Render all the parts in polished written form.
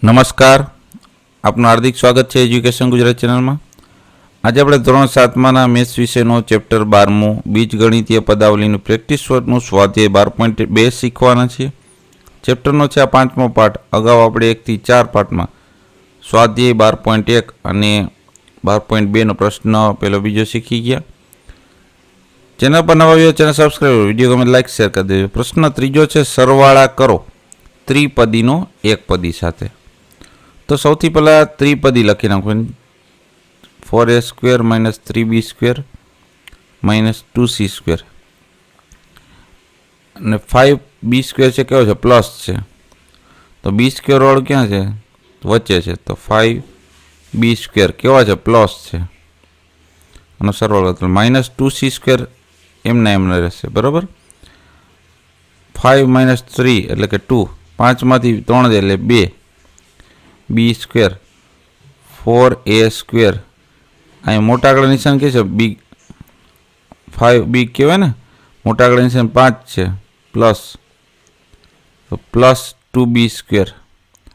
નમસ્કાર, આપનું હાર્દિક સ્વાગત છે એજ્યુકેશન ગુજરાત ચેનલમાં. આજે આપણે ધોરણ 7માના મેથ્સ વિષયનો ચેપ્ટર 12મું બીજગણિતીય પદાવલીનું પ્રેક્ટિસ વર્કનું સ્વાધ્યાય 12.2 શીખવાના છીએ. ચેપ્ટરનો છે આ 5મો પાઠ. અગાઉ આપણે 1 થી 4 પાઠમાં સ્વાધ્યાય 12.1 અને 12.2નો પ્રશ્ન પહેલો બીજો શીખી ગયા. ચેનલ પર નવા આવ્યો ચેનલ સબસ્ક્રાઈબ, વિડીયો ગમે લાઈક શેર કરી દેજો. પ્રશ્ન ત્રીજો છે સરવાળા કરો ત્રિપદીનો એકપદી સાથે. તો સૌથી પહેલાં ત્રિપદી લખી નાખો. 4a² - 3b² - 2c² અને 5b² છે કેવો છે? પ્લસ છે. તો b² વાળું ક્યાં છે? વચ્ચે છે. તો 5b² કેવા છે? પ્લસ છે. આનો સરવાળો -2c² એમના રહેશે. બરાબર. 5 - 3 એટલે કે 2. 5માંથી 3 એટલે 2. b², 4a². અહીં મોટા આંકડા નિશાન કે છે? બી 5b કહેવાય ને. મોટા આંકડા નિશાન 5 છે. પ્લસ, તો પ્લસ 2b²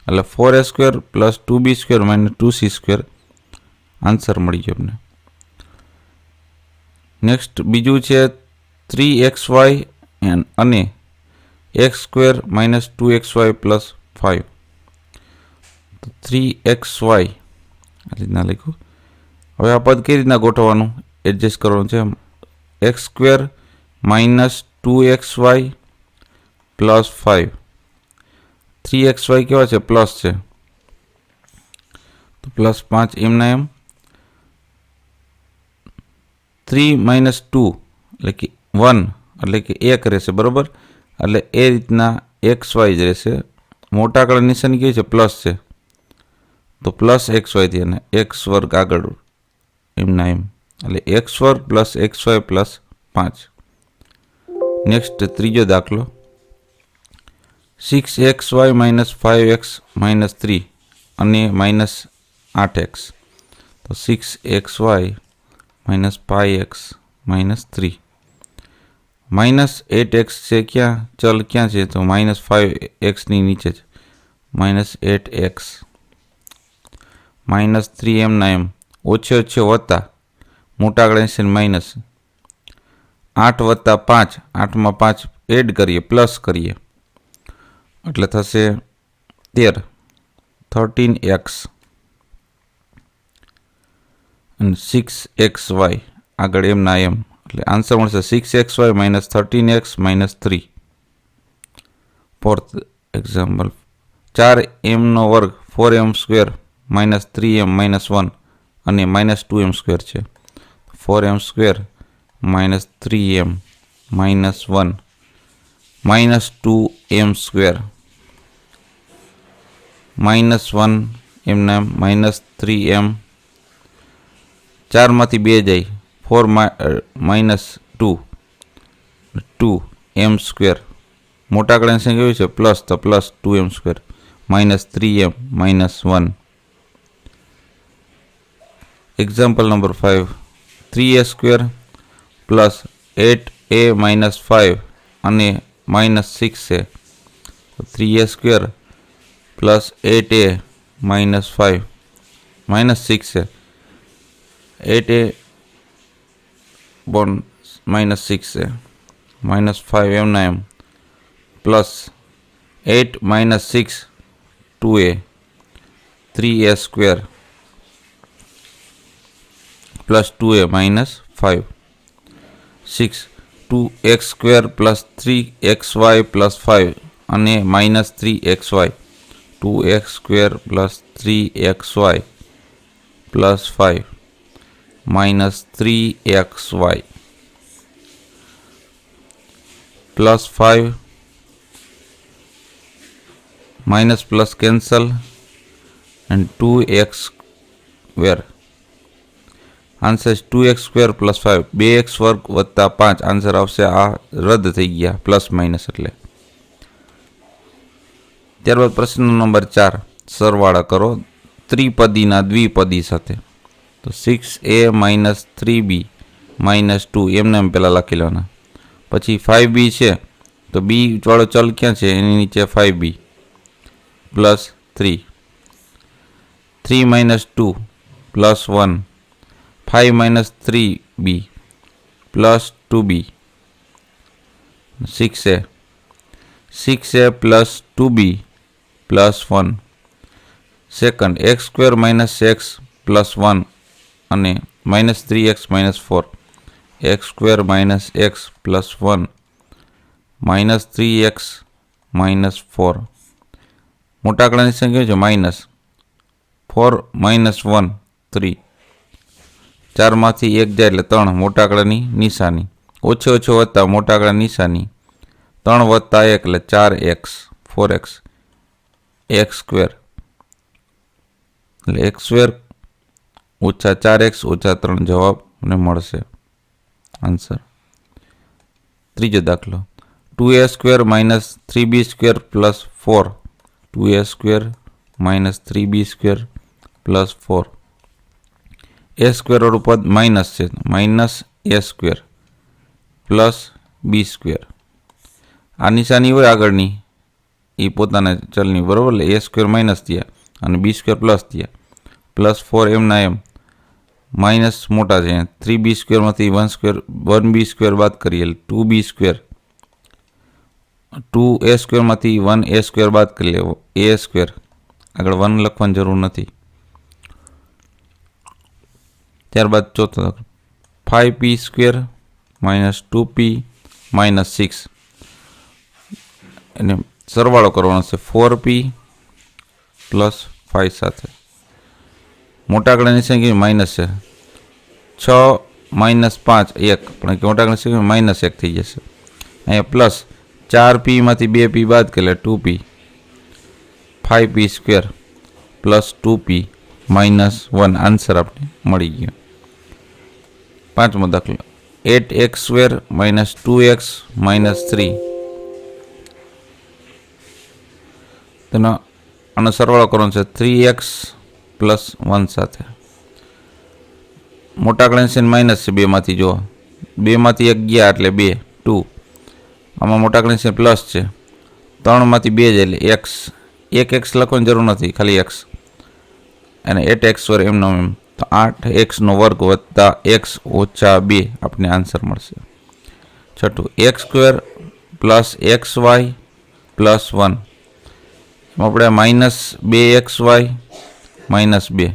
એટલે 4a² plus 2b² - 2c². Answer મળી ગયો આપણે. નેક્સ્ટ બીજું છે 3xy અને x² - 2xy + 5. તો 3xy આ રીતના લખ્યું. હવે આ પદ કઈ રીતના ગોઠવવાનું, એડજસ્ટ કરવાનું છે. x² - 2xy + 5. 3xy કેવા છે? પ્લસ છે. તો +5 એમના એમ. 3 - 2 એટલે કે 1 એટલે કે 1 રહેશે. બરાબર. એટલે એ રીતના xy જ રહેશે. મોટા આંકડા નિશાની કેવી છે? પ્લસ છે. તો +xy થી અને x² આગળ એમના એમ એટલે x² + xy + 5. નેક્સ્ટ ત્રીજો દાખલો 6xy - 5x - 3 અને -8x. તો 6xy - 5x - 3 -8x છે. ક્યાં ચલ ક્યાં છે? તો -5x ની નીચે છે. -8x -3 એમના એમ. ઓછે વત્તા મોટા આંકડા નિશાન માઇનસ. 8 + 5, 8માં 5 એડ કરીએ, પ્લસ કરીએ એટલે થશે 13. 13x અને 6xy આગળ એમના એમ એટલે આન્સર મળશે 6xy - 13x - 3. Fourth example 4m² 4m² - 3m - 1 અને -2m² છે. 4m² - 3m - 1 -2m². -1 એમના એમ -3m. 4માંથી 2 જાય. 4 - 2 2m². મોટા આંકડાની સંખ્યા કેવી છે? પ્લસ. તો plus 2m² -3m - 1. Example number 5 3a² + 8a - 5 અને -6 છે. 3a² + 8a - 5 -6 છે. 8a -6 છે. -5 એમના એમ plus 8 - 6 2a 3a² + 2a - 5 6 2x² + 3xy + 5 અને -3xy 2x² + 3xy + 5 -3xy +5 plus cancel and 2x². Answer 2x² + 5 2x² + 5 answer આવશે. આ રદ થઈ ગયા પ્લસ માઇનસ એટલે. ત્યારબાદ પ્રશ્ન નંબર 4 સરવાળા કરો ત્રિપદીના દ્વિપદી સાથે. તો 6a - 3b - 2 એમને એમ પહેલાં લખી લેવાના. પછી 5b છે તો b વાળો ચલ ક્યાં છે? એની નીચે 5b + 3 3 minus 2 plus 1, 5 minus 3b plus 2b, 6a, 6a plus 2b plus 1. Second x square minus x plus 1 અને minus 3x minus 4, x square minus x plus 1 minus 3x minus 4. મોટા આંકડાની સંખ્યા છે માઇનસ 4 માઇનસ 1 3. 4માંથી 1 જાય એટલે 3 મોટા આંકડાની નિશાની. ઓછો વત્તા મોટા આંકડાની નિશાની 3 વત્તા 1 એટલે 4x 4x. x સ્ક્વેર એટલે x સ્ક્વેર ઓછા 4x ઓછા 3 જવાબને મળશે આન્સર. ત્રીજો દાખલો 2a square minus 3b square plus 4, 2a square minus 3b square plus 4. એ સ્ક્વેર વાળું પદ માઇનસ છે, માઇનસ એ સ્ક્વેર પ્લસ બી સ્ક્વેર. આ નિશાની હોય આગળની એ પોતાના ચલની, બરાબર. એટલે એ સ્ક્વેર માઇનસ થયા અને બી સ્ક્વેર પ્લસ થયા. પ્લસ 4 એમના એમ, માઇનસ મોટા છે. 3b સ્ક્વેરમાંથી 1b સ્ક્વેર બાદ કરીએ એટલે 2b square. 2a સ્ક્વેરમાંથી 1a square બાદ કરી લેવો, a સ્ક્વેર. આગળ 1 લખવાની જરૂર નથી. ત્યારબાદ ચોથો દાખલો 5p square minus 2p minus 6. એને સરવાળો કરવાનો છે 4p પ્લસ 5 સાથે. મોટા આંકડાની સંખ્યા માઇનસ છે, 6 માઇનસ 5 1, પણ મોટા આંકડાની સંખ્યા માઇનસ 1 થઈ જશે. અહીંયા પ્લસ 4p માંથી 2p બાદ કરીએ 2p, 5p square plus 2p minus 1. Answer આપણે મળી ગયો. પાંચમો દાખલો 8x square minus 2x minus 3. આનો સરવાળો કરવાનો છે 3x પ્લસ 1 સાથે. મોટા આંકડાની માઇનસ છે, 2માંથી જુઓ, 2માંથી 1 ગયા એટલે 2 2. આમાં મોટા આંકડાની પ્લસ છે, 3માંથી 2 જાય એટલે x. 1x લખવાની જરૂર નથી, ખાલી x. અને 8x સ્ક્વેર એમનો એમ, તો 8x નો વર્ગ વત્તા x ઓછા 2 આપણે આન્સર મળશે. છઠ્ઠું x square plus xy plus 1. આપણે માઇનસ 2xy માઇનસ 2.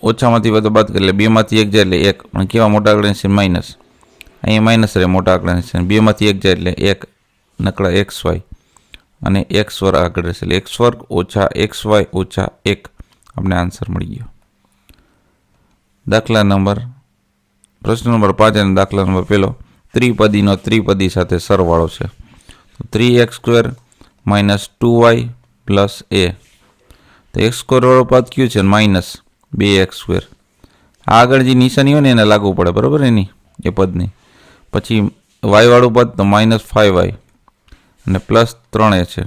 ઓછામાંથી વધુ બાદ કરીએ 2માંથી 1 જાય એટલે 1, પણ કેવા મોટા આંકડાની છે માઇનસ. અહીંયા માઇનસ રહે મોટા આંકડાની છે, 2માંથી 1 જાય એટલે 1 નકળા xy અને x વર્ગ આગળ રહેશે એટલે x વર્ગ ઓછા xy ઓછા 1 આપણે આન્સર મળી ગયો. પ્રશ્ન નંબર 5 અને દાખલા નંબર 1 ત્રિપદીનો ત્રિપદી સાથે સરવાળો છે. 3x square minus 2y plus a. તો x સ્ક્વેર વાળો પદ કયું છે? Minus 2x square. આગળ જે નિશાની હોય ને એને લાગુ પડે, બરાબર, એની એ પદની. પછી y વાળું પદ તો માઇનસ 5y અને પ્લસ 3a છે.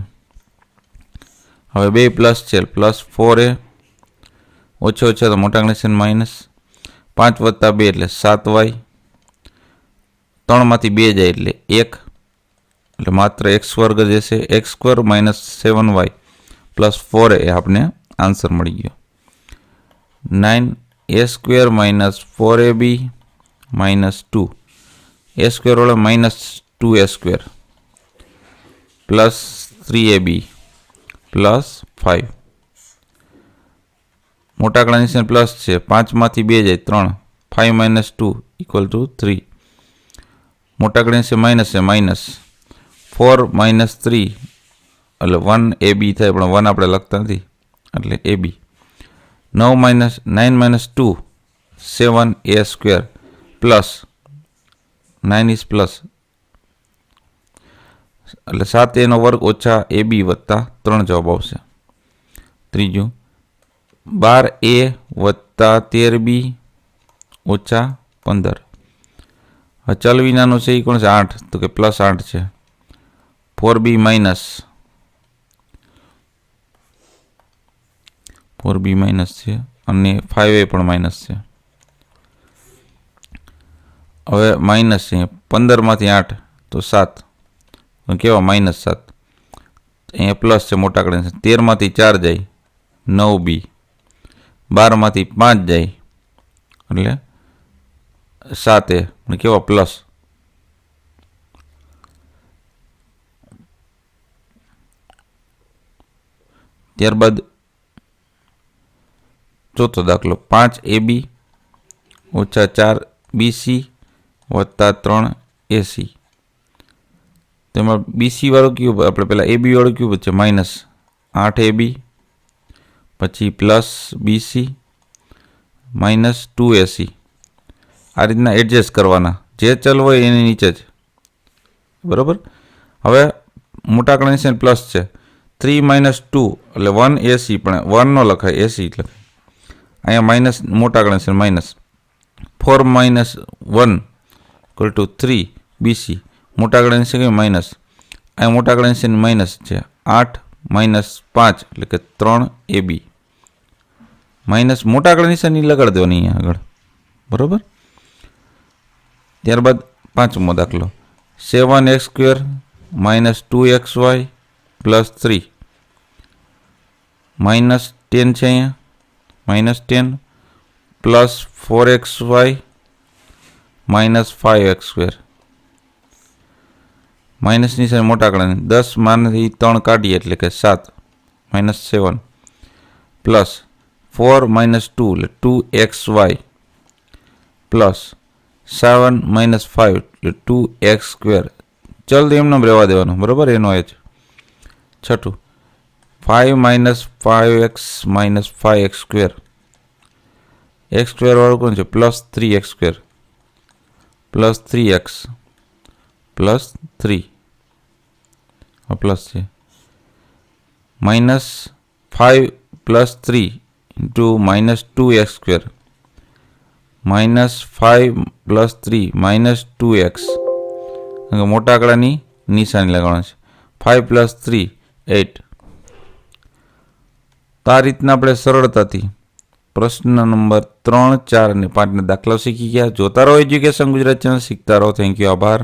હવે 2 પ્લસ છે પ્લસ 4a, ઓછો તો મોટા આંકડાની માઇનસ 5 વત્તા 2 એટલે 7y. 3માંથી 2 જાય એટલે 1, એટલે માત્ર x વર્ગ જશે. x square minus 7y plus 4a આપણે આન્સર મળી ગયો. 9a square minus 4ab minus 2. a square વાળો minus 2a square plus 3ab plus 5. મોટા આંકડાની પ્લસ છે, 5માંથી 2 જાય 3, 5 માઇનસ 2 ઇક્વલ ટુ 3. મોટા આંકડાની માઇનસ છે, માઇનસ 4 માઇનસ 3 એટલે 1ab થાય, પણ 1 આપણે લખતા નથી એટલે ab. 9 minus 2 7a square plus 9 is plus એટલે 7a નો વર્ગ ઓછા ab વત્તા 3 જવાબ આવશે. ત્રીજું 12a વત્તા 13b ઓછા 15. હવે ચલ વિનાનું છે એ કોણ છે? 8, તો કે પ્લસ 8 છે. 4b માઇનસ છે અને 5a પણ માઇનસ છે. હવે માઇનસ છે 15માંથી 8 તો 7, કેવા માઇનસ 7. અહીંયા પ્લસ છે મોટા આંકડાની નિશાની. 13માંથી 4 જાય 9B, 12માંથી 5 જાય એટલે 7A અને કેવા પ્લસ. ત્યારબાદ ચોથો દાખલો 5AB ઓછા 4BC વત્તા 3AC. તેમાં BC વાળું ક્યુબ, આપણે પહેલાં AB વાળું ક્યુબ છે માઇનસ 8AB, પછી પ્લસ BC માઇનસ 2AC. આ રીતના એડજસ્ટ કરવાના, જે ચલ હોય એની નીચે જ, બરાબર. હવે મોટા આંકડાની નિશાની પ્લસ છે, 3 - 2 એટલે 1AC, પણ 1 ન લખાય, AC લખાય. અહીંયા માઇનસ મોટા આંકડાની નિશાની માઇનસ 4 - 1 = 3BC. મોટા આંકડાની નિશાની માઇનસ, અહીંયા મોટા આંકડાની નિશાની માઇનસ છે, 8 - 5 એટલે કે 3AB. માઇનસ મોટા આંકડાની નિશાની લગાડી દેવાની અહીંયા આગળ, બરાબર. ત્યારબાદ પાંચમો દાખલો 7x² - 2xy + 3 -10 છે અહીંયા, -10 + 4xy - 5x². માઇનસની નિશાની મોટા આંકડાની, 10માંથી 3 કાઢીએ એટલે કે 7 -7 પ્લસ 4 - 2 એટલે 2xy પ્લસ 7 - 5 એટલે 2x². ચલ એમને રહેવા દેવાનું, બરાબર, એનો જ. છઠ્ઠું 5 - 5x - 5x². x² વાળું કોણ છે? Plus 3x² plus 3x plus 3 plus છે, -5 + 3 × -2x², -5 + 3 -2x. મોટા આંકડાની નિશાની લગાવવાની છે, 5 + 3 8. તો આ રીતના આપણે સરળતાથી પ્રશ્ન નંબર 3, 4 અને 5ના દાખલાઓ શીખી ગયા. જોતા રહો એજ્યુકેશન ગુજરાત ચેનલ, શીખતા રહો. થેન્ક યુ, આભાર.